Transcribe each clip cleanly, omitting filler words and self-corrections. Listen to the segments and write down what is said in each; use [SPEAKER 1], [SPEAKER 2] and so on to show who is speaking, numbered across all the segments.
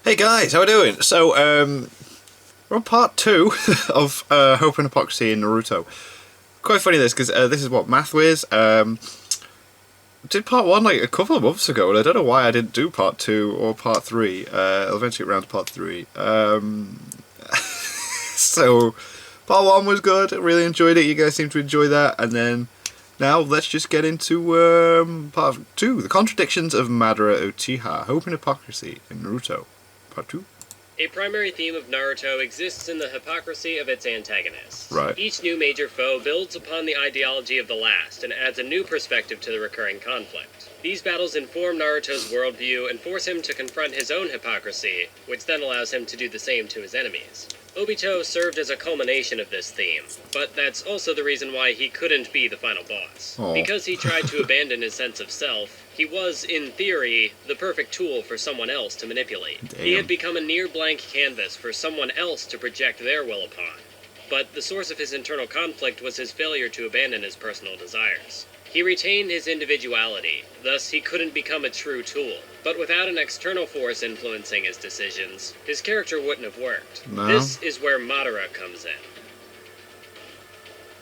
[SPEAKER 1] Hey guys, how are we doing? So, we're on part 2 of Hope and Hypocrisy in Naruto. Quite funny this, because this is what, Math Wiz? Did part 1 like a couple of months ago, and I don't know why I didn't do part 2 or part 3. I'll eventually get around to part 3. So, part 1 was good, I really enjoyed it, you guys seem to enjoy that, and then now let's just get into part 2, The Contradictions of Madara Uchiha, Hope and Hypocrisy in Naruto. Part 2.
[SPEAKER 2] A primary theme of Naruto exists in the hypocrisy of its antagonists.
[SPEAKER 1] Right.
[SPEAKER 2] Each new major foe builds upon the ideology of the last and adds a new perspective to the recurring conflict. These battles inform Naruto's worldview and force him to confront his own hypocrisy, which then allows him to do the same to his enemies. Obito served as a culmination of this theme, but that's also the reason why he couldn't be the final boss.
[SPEAKER 1] Aww.
[SPEAKER 2] Because he tried to abandon his sense of self, he was, in theory, the perfect tool for someone else to manipulate.
[SPEAKER 1] Damn.
[SPEAKER 2] He had become a near-blank canvas for someone else to project their will upon. But the source of his internal conflict was his failure to abandon his personal desires. He retained his individuality, thus he couldn't become a true tool. But without an external force influencing his decisions, his character wouldn't have worked.
[SPEAKER 1] No.
[SPEAKER 2] This is where Madara comes in.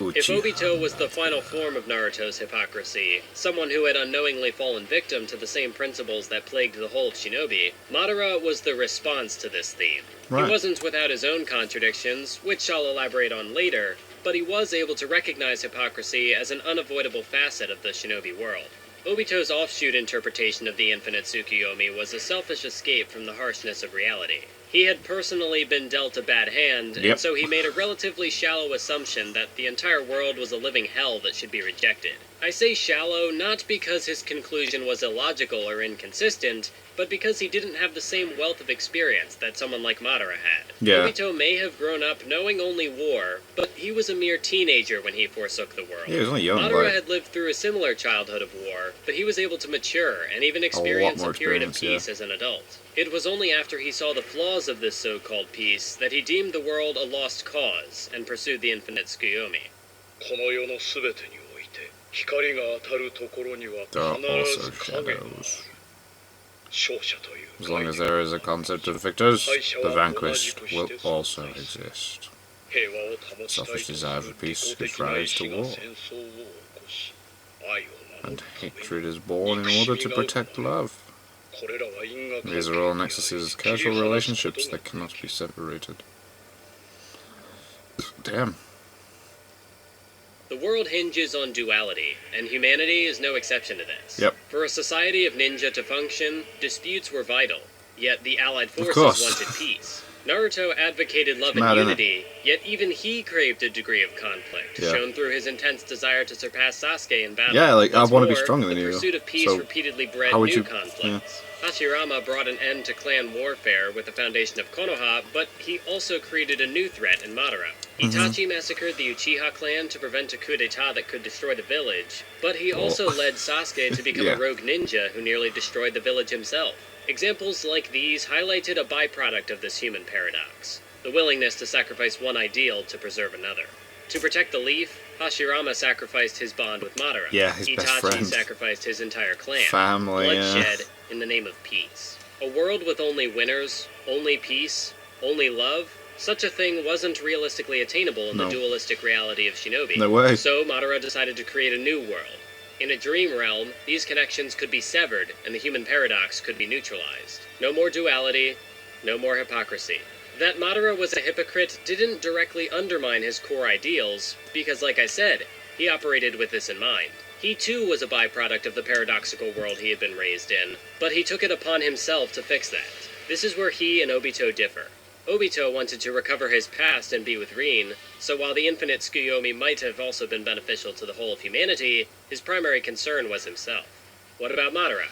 [SPEAKER 2] If
[SPEAKER 1] Uchiha.
[SPEAKER 2] Obito was the final form of Naruto's hypocrisy, someone who had unknowingly fallen victim to the same principles that plagued the whole of Shinobi, Madara was the response to this theme.
[SPEAKER 1] Right.
[SPEAKER 2] He wasn't without his own contradictions, which I'll elaborate on later, but he was able to recognize hypocrisy as an unavoidable facet of the Shinobi world. Obito's offshoot interpretation of the infinite Tsukuyomi was a selfish escape from the harshness of reality. He had personally been dealt a bad hand,
[SPEAKER 1] Yep.
[SPEAKER 2] and so he made a relatively shallow assumption that the entire world was a living hell that should be rejected. I say shallow not because his conclusion was illogical or inconsistent, but because he didn't have the same wealth of experience that someone like Madara had.
[SPEAKER 1] Yeah.
[SPEAKER 2] Obito may have grown up knowing only war, but he was a mere teenager when he forsook the world.
[SPEAKER 1] Yeah, he was only young,
[SPEAKER 2] Madara
[SPEAKER 1] right?
[SPEAKER 2] had lived through a similar childhood of war, but he was able to mature and even experience
[SPEAKER 1] more
[SPEAKER 2] a period of
[SPEAKER 1] experience,
[SPEAKER 2] peace as an adult. It was only after he saw the flaws of this so-called peace that he deemed the world a lost cause and pursued the infinite Tsukuyomi.
[SPEAKER 3] この世のすべてにおいて光が当たるところには
[SPEAKER 1] There are
[SPEAKER 3] 必
[SPEAKER 1] also
[SPEAKER 3] ず影がある
[SPEAKER 1] shadows.
[SPEAKER 3] 勝者という
[SPEAKER 1] As long as there is a concept of victors, the vanquished will also exist.
[SPEAKER 3] 平和を保ちたい
[SPEAKER 1] Selfish
[SPEAKER 3] と
[SPEAKER 1] desire
[SPEAKER 3] す
[SPEAKER 1] for
[SPEAKER 3] る
[SPEAKER 1] peace
[SPEAKER 3] 利己
[SPEAKER 1] gives
[SPEAKER 3] 的な
[SPEAKER 1] rise
[SPEAKER 3] 意
[SPEAKER 1] to
[SPEAKER 3] 志が
[SPEAKER 1] war,
[SPEAKER 3] 戦争を起こし愛を守
[SPEAKER 1] and
[SPEAKER 3] るために
[SPEAKER 1] hatred is born in order to protect love.
[SPEAKER 3] これらは因果関係
[SPEAKER 1] These are all nexuses, casual relationships that cannot be separated. Damn.
[SPEAKER 2] The world hinges on duality, and humanity is no exception to this.
[SPEAKER 1] Yep.
[SPEAKER 2] For a society of ninja to function, disputes were vital, yet the allied forces
[SPEAKER 1] course.
[SPEAKER 2] wanted peace. Naruto advocated love
[SPEAKER 1] Mad,
[SPEAKER 2] and
[SPEAKER 1] innit?
[SPEAKER 2] unity, yet even he craved a degree of conflict,
[SPEAKER 1] Yeah.
[SPEAKER 2] shown through his intense desire to surpass Sasuke in battle.
[SPEAKER 1] Yeah, like, I
[SPEAKER 2] What's
[SPEAKER 1] wanna be
[SPEAKER 2] more,
[SPEAKER 1] stronger than
[SPEAKER 2] the
[SPEAKER 1] you,
[SPEAKER 2] pursuit of peace
[SPEAKER 1] so
[SPEAKER 2] repeatedly bred
[SPEAKER 1] how would
[SPEAKER 2] new
[SPEAKER 1] you-
[SPEAKER 2] conflicts. Hashirama brought an end to clan warfare with the foundation of Konoha, but he also created a new threat in Madara. Itachi massacred the Uchiha clan to prevent a coup d'etat that could destroy the village, but he also led Sasuke to become
[SPEAKER 1] Yeah.
[SPEAKER 2] a rogue ninja who nearly destroyed the village himself. Examples like these highlighted a byproduct of this human paradox, the willingness to sacrifice one ideal to preserve another. To protect the leaf, Hashirama sacrificed his bond with Madara.
[SPEAKER 1] Yeah, his best
[SPEAKER 2] Itachi
[SPEAKER 1] friend.
[SPEAKER 2] sacrificed his entire clan.
[SPEAKER 1] Family,
[SPEAKER 2] Bloodshed in the name of peace. A world with only winners, only peace, only love? Such a thing wasn't realistically attainable in
[SPEAKER 1] No.
[SPEAKER 2] the dualistic reality of Shinobi.
[SPEAKER 1] No way.
[SPEAKER 2] So Madara decided to create a new world. In a dream realm, these connections could be severed and the human paradox could be neutralized. No more duality, no more hypocrisy. That Madara was a hypocrite didn't directly undermine his core ideals, because like I said, he operated with this in mind. He too was a byproduct of the paradoxical world he had been raised in, but he took it upon himself to fix that. This is where he and Obito differ. Obito wanted to recover his past and be with Rin, so while the infinite Tsukuyomi might have also been beneficial to the whole of humanity, his primary concern was himself. What about Madara?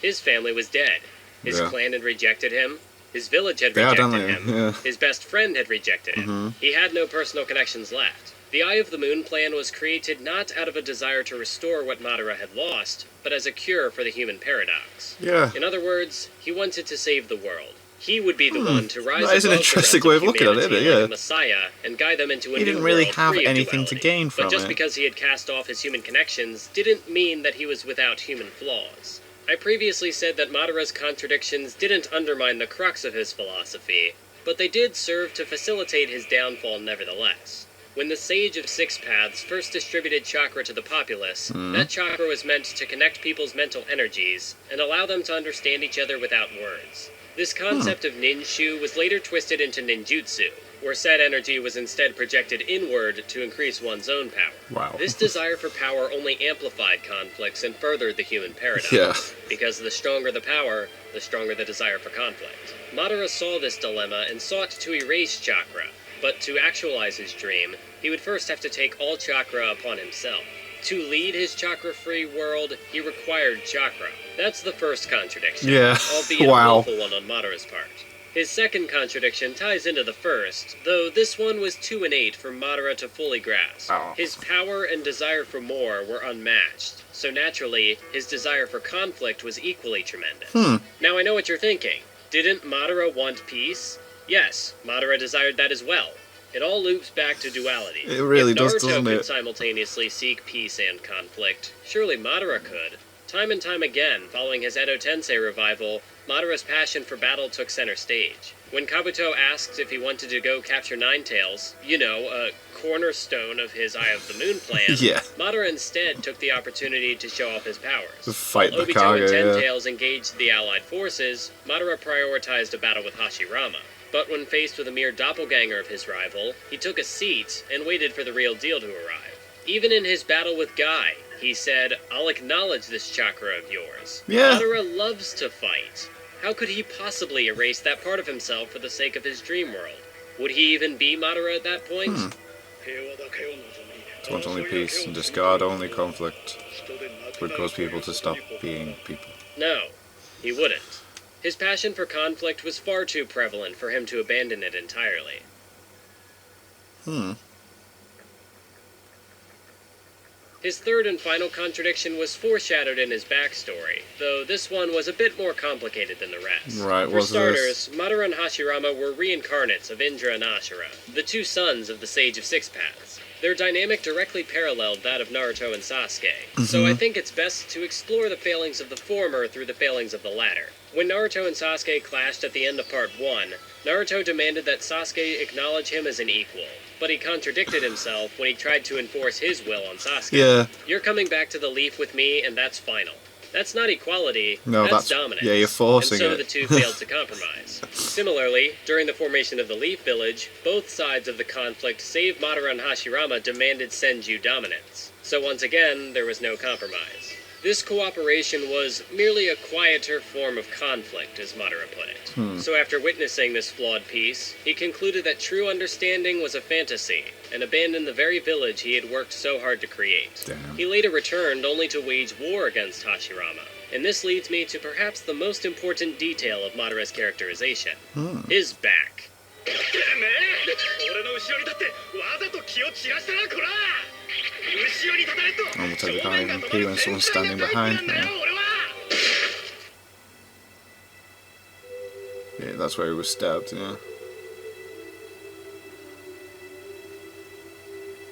[SPEAKER 2] His family was dead. His
[SPEAKER 1] Yeah.
[SPEAKER 2] clan had rejected him. His village had
[SPEAKER 1] Yeah,
[SPEAKER 2] rejected
[SPEAKER 1] definitely,
[SPEAKER 2] him.
[SPEAKER 1] yeah.
[SPEAKER 2] His best friend had rejected him. He had no personal connections left. The Eye of the Moon plan was created not out of a desire to restore what Madara had lost, but as a cure for the human paradox.
[SPEAKER 1] Yeah.
[SPEAKER 2] In other words, he wanted to save the world. He would be the one to rise
[SPEAKER 1] That is an
[SPEAKER 2] above the
[SPEAKER 1] interesting
[SPEAKER 2] rest
[SPEAKER 1] way of looking at it,
[SPEAKER 2] humanity
[SPEAKER 1] isn't it?
[SPEAKER 2] like
[SPEAKER 1] Yeah.
[SPEAKER 2] a messiah and guide them into a
[SPEAKER 1] He
[SPEAKER 2] new
[SPEAKER 1] didn't really
[SPEAKER 2] world
[SPEAKER 1] have
[SPEAKER 2] free of
[SPEAKER 1] anything to
[SPEAKER 2] duality.
[SPEAKER 1] gain from
[SPEAKER 2] But just
[SPEAKER 1] it.
[SPEAKER 2] because he had cast off his human connections didn't mean that he was without human flaws. I previously said that Madara's contradictions didn't undermine the crux of his philosophy, but they did serve to facilitate his downfall nevertheless. When the Sage of Six Paths first distributed chakra to the populace, that chakra was meant to connect people's mental energies and allow them to understand each other without words. This concept of ninshu was later twisted into ninjutsu, where said energy was instead projected inward to increase one's own power.
[SPEAKER 1] Wow.
[SPEAKER 2] This desire for power only amplified conflicts and furthered the human paradox.
[SPEAKER 1] Yeah.
[SPEAKER 2] Because the stronger the power, the stronger the desire for conflict. Madara saw this dilemma and sought to erase chakra, but to actualize his dream, he would first have to take all chakra upon himself. To lead his chakra-free world, he required chakra. That's the first contradiction,
[SPEAKER 1] Yeah.
[SPEAKER 2] albeit
[SPEAKER 1] Wow.
[SPEAKER 2] a willful one on Madara's part. His second contradiction ties into the first, though this one was too innate for Madara to fully grasp.
[SPEAKER 1] Oh.
[SPEAKER 2] His power and desire for more were unmatched, so naturally, his desire for conflict was equally tremendous. Now I know what you're thinking. Didn't Madara want peace? Yes, Madara desired that as well. It all loops back to duality.
[SPEAKER 1] It really
[SPEAKER 2] if
[SPEAKER 1] does,
[SPEAKER 2] Naruto
[SPEAKER 1] doesn't
[SPEAKER 2] could
[SPEAKER 1] it?
[SPEAKER 2] simultaneously seek peace and conflict, surely Madara could. Time and time again, following his Edo Tensei revival, Madara's passion for battle took center stage. When Kabuto asked if he wanted to go capture Ninetales, a cornerstone of his Eye of the Moon plan,
[SPEAKER 1] Yeah.
[SPEAKER 2] Madara instead took the opportunity to show off his powers.
[SPEAKER 1] To fight
[SPEAKER 2] While
[SPEAKER 1] the
[SPEAKER 2] Obito and
[SPEAKER 1] Kaguya, yeah.
[SPEAKER 2] Ten-Tails engaged the allied forces, Madara prioritized a battle with Hashirama. But when faced with a mere doppelganger of his rival, he took a seat and waited for the real deal to arrive. Even in his battle with Guy, he said, "I'll acknowledge this chakra of yours."
[SPEAKER 1] Yeah.
[SPEAKER 2] Madara loves to fight. How could he possibly erase that part of himself for the sake of his dream world? Would he even be Madara at that point?
[SPEAKER 3] To
[SPEAKER 1] Want only peace and discard only conflict would cause people to stop being people.
[SPEAKER 2] No, he wouldn't. His passion for conflict was far too prevalent for him to abandon it entirely. His third and final contradiction was foreshadowed in his backstory, though this one was a bit more complicated than the rest.
[SPEAKER 1] Right,
[SPEAKER 2] For
[SPEAKER 1] what's
[SPEAKER 2] starters, Madara and Hashirama were reincarnates of Indra and Ashura, the two sons of the Sage of Six Paths. Their dynamic directly paralleled that of Naruto and Sasuke, so I think it's best to explore the failings of the former through the failings of the latter. When Naruto and Sasuke clashed at the end of Part 1, Naruto demanded that Sasuke acknowledge him as an equal, but he contradicted himself when he tried to enforce his will on Sasuke.
[SPEAKER 1] Yeah.
[SPEAKER 2] You're coming back to the leaf with me, and that's final. That's not equality,
[SPEAKER 1] No,
[SPEAKER 2] that's
[SPEAKER 1] that's-
[SPEAKER 2] dominance.
[SPEAKER 1] yeah, you're forcing
[SPEAKER 2] and so
[SPEAKER 1] it.
[SPEAKER 2] the two failed to compromise. Similarly, during the formation of the Leaf Village, both sides of the conflict, save Madara and Hashirama, demanded Senju dominance. So once again, there was no compromise. This cooperation was merely a quieter form of conflict, as Madara put it. So after witnessing this flawed peace, he concluded that true understanding was a fantasy, and abandoned the very village he had worked so hard to create.
[SPEAKER 1] Damn.
[SPEAKER 2] He later returned only to wage war against Hashirama. And this leads me to perhaps the most important detail of Madara's characterization. His back.
[SPEAKER 3] てめえ俺の後ろに立ってわざと気を散らしたなこら後ろに立たれんと
[SPEAKER 1] Almost every
[SPEAKER 3] 正面が
[SPEAKER 1] time
[SPEAKER 3] 止ま
[SPEAKER 1] he
[SPEAKER 3] る
[SPEAKER 1] when
[SPEAKER 3] 戦
[SPEAKER 1] someone's
[SPEAKER 3] 車に
[SPEAKER 1] standing
[SPEAKER 3] なってる
[SPEAKER 1] behind
[SPEAKER 3] んだよ
[SPEAKER 1] him.
[SPEAKER 3] 俺は
[SPEAKER 1] Yeah, that's where he was stabbed, yeah.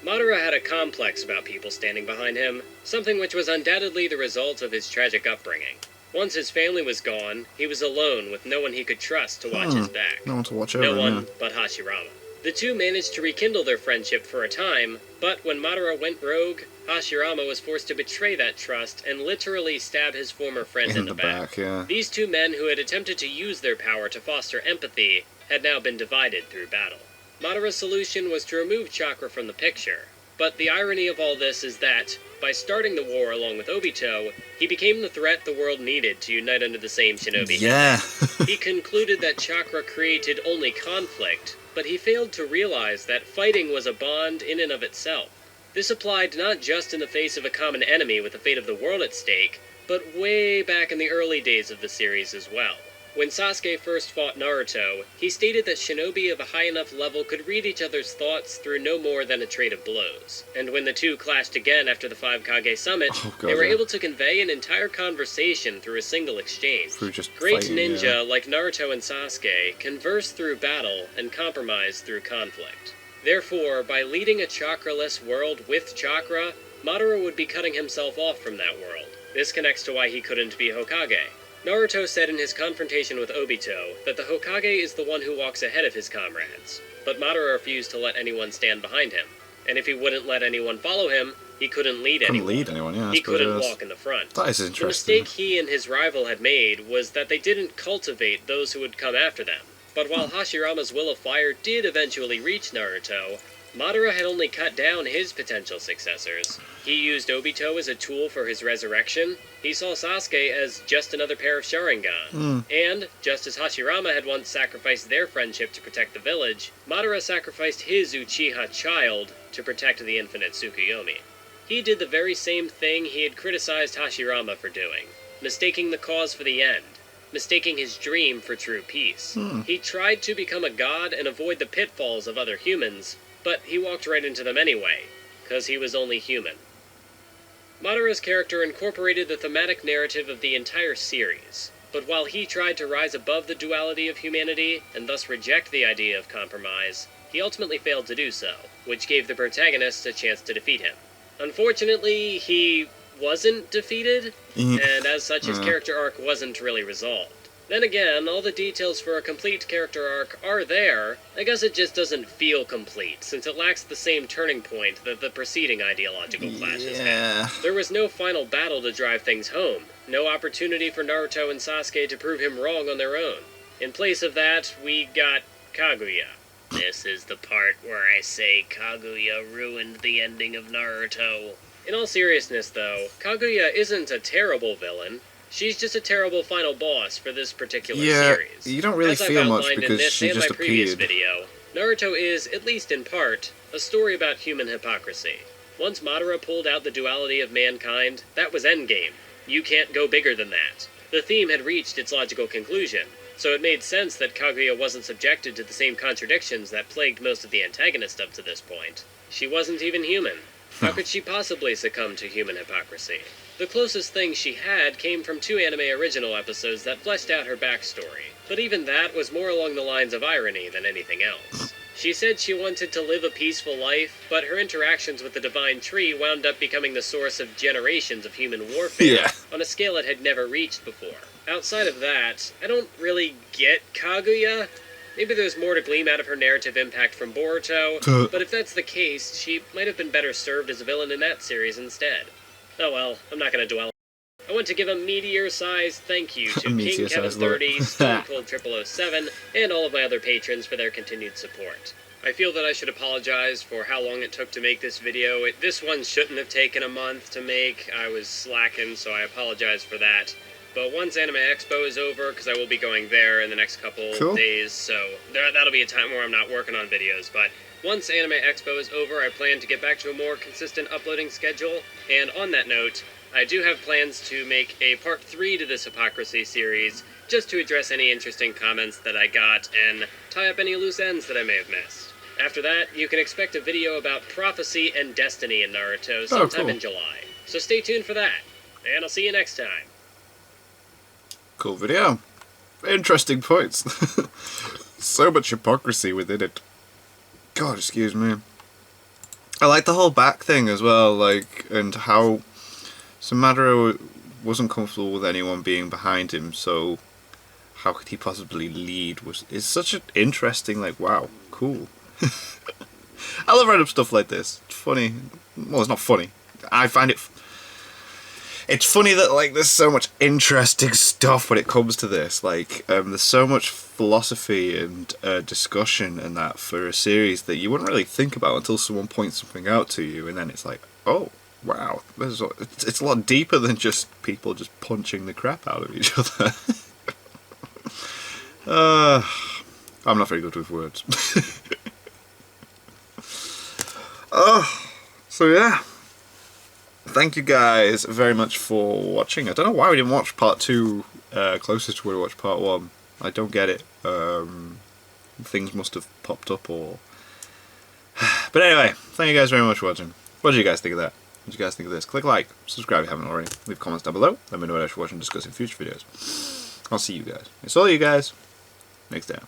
[SPEAKER 2] Madara had a complex about people standing behind him, something which was undoubtedly the result of his tragic upbringing. Once his family was gone, he was alone with no one he could trust to watch his back.
[SPEAKER 1] No one to watch over
[SPEAKER 2] No
[SPEAKER 1] him,
[SPEAKER 2] one
[SPEAKER 1] yeah.
[SPEAKER 2] but Hashirama. The two managed to rekindle their friendship for a time, but when Madara went rogue, Hashirama was forced to betray that trust and literally stab his former friend in
[SPEAKER 1] In the back, yeah.
[SPEAKER 2] These two men who had attempted to use their power to foster empathy had now been divided through battle. Madara's solution was to remove chakra from the picture, but the irony of all this is that, by starting the war along with Obito, he became the threat the world needed to unite under the same shinobi.
[SPEAKER 1] Yeah.
[SPEAKER 2] He concluded that chakra created only conflict, but he failed to realize that fighting was a bond in and of itself. This applied not just in the face of a common enemy with the fate of the world at stake, but way back in the early days of the series as well. When Sasuke first fought Naruto, he stated that shinobi of a high enough level could read each other's thoughts through no more than a trade of blows. And when the two clashed again after the Five Kage Summit,
[SPEAKER 1] Oh, God,
[SPEAKER 2] they were
[SPEAKER 1] yeah.
[SPEAKER 2] able to convey an entire conversation through a single exchange.
[SPEAKER 1] Through just
[SPEAKER 2] Great
[SPEAKER 1] fighting,
[SPEAKER 2] ninja
[SPEAKER 1] yeah.
[SPEAKER 2] like Naruto and Sasuke converse through battle and compromise through conflict. Therefore, by leading a chakraless world with chakra, Madara would be cutting himself off from that world. This connects to why he couldn't be Hokage. Naruto said in his confrontation with Obito that the Hokage is the one who walks ahead of his comrades, but Madara refused to let anyone stand behind him, and if he wouldn't let anyone follow him, he couldn't lead anyone.
[SPEAKER 1] Yeah.
[SPEAKER 2] He couldn't walk in the front.
[SPEAKER 1] That is interesting.
[SPEAKER 2] The mistake he and his rival had made was that they didn't cultivate those who would come after them. But while Hashirama's will of fire did eventually reach Naruto, Madara had only cut down his potential successors. He used Obito as a tool for his resurrection. He saw Sasuke as just another pair of Sharingan. And, just as Hashirama had once sacrificed their friendship to protect the village, Madara sacrificed his Uchiha child to protect the infinite Tsukuyomi. He did the very same thing he had criticized Hashirama for doing, mistaking the cause for the end, mistaking his dream for true peace. He tried to become a god and avoid the pitfalls of other humans, but he walked right into them anyway, because he was only human. Madara's character incorporated the thematic narrative of the entire series, but while he tried to rise above the duality of humanity, and thus reject the idea of compromise, he ultimately failed to do so, which gave the protagonists a chance to defeat him. Unfortunately, he wasn't defeated, and as such his character arc wasn't really resolved. Then again, all the details for a complete character arc are there. I guess it just doesn't feel complete, since it lacks the same turning point that the preceding ideological clashes had. There was no final battle to drive things home, no opportunity for Naruto and Sasuke to prove him wrong on their own. In place of that, we got Kaguya. This is the part where I say Kaguya ruined the ending of Naruto. In all seriousness, though, Kaguya isn't a terrible villain. She's just a terrible final boss for this particular series.
[SPEAKER 1] You don't really feel much because she just
[SPEAKER 2] previous
[SPEAKER 1] appeared.
[SPEAKER 2] Video, Naruto is, at least in part, a story about human hypocrisy. Once Madara pulled out the duality of mankind, that was endgame. You can't go bigger than that. The theme had reached its logical conclusion, so it made sense that Kaguya wasn't subjected to the same contradictions that plagued most of the antagonists up to this point. She wasn't even human. How could she possibly succumb to human hypocrisy? The closest thing she had came from 2 anime original episodes that fleshed out her backstory, but even that was more along the lines of irony than anything else. She said she wanted to live a peaceful life, but her interactions with the Divine Tree wound up becoming the source of generations of human warfare on a scale it had never reached before. Outside of that, I don't really get Kaguya. Maybe there's more to glean out of her narrative impact from Boruto, but if that's the case, she might have been better served as a villain in that series instead. Oh well, I'm not going to dwell. I want to give a meteor-sized thank you to King Kevin 30, Stone Cold 007, and all of my other patrons for their continued support. I feel that I should apologize for how long it took to make this video. This one shouldn't have taken a month to make. I was slacking, so I apologize for that. But once Anime Expo is over, because I will be going there in the next couple days, so that'll be a time where I'm not working on videos, but once Anime Expo is over, I plan to get back to a more consistent uploading schedule, and on that note, I do have plans to make a part 3 to this Hypocrisy series, just to address any interesting comments that I got and tie up any loose ends that I may have missed. After that, you can expect a video about prophecy and destiny in Naruto sometime in July, so stay tuned for that, and I'll see you next time.
[SPEAKER 1] Cool video. Interesting points. So much hypocrisy within it. God, excuse me. I like the whole back thing as well, like, and how Madara wasn't comfortable with anyone being behind him, so how could he possibly lead? It's such an interesting, like, wow, cool. I love random stuff like this. It's funny. Well, it's not funny. I find it... It's funny that, like, there's so much interesting stuff when it comes to this. Like, there's so much philosophy and discussion and that for a series that you wouldn't really think about until someone points something out to you, and then it's like, oh, wow, it's a lot deeper than just people just punching the crap out of each other. I'm not very good with words. So yeah. Thank you guys very much for watching. I don't know why we didn't watch part 2 closer to where we watched part 1. I don't get it. Things must have popped up or... But anyway, thank you guys very much for watching. What did you guys think of that? What did you guys think of this? Click like, subscribe if you haven't already. Leave comments down below. Let me know what I should watch and discuss in future videos. I'll see you guys. It's all you guys next time.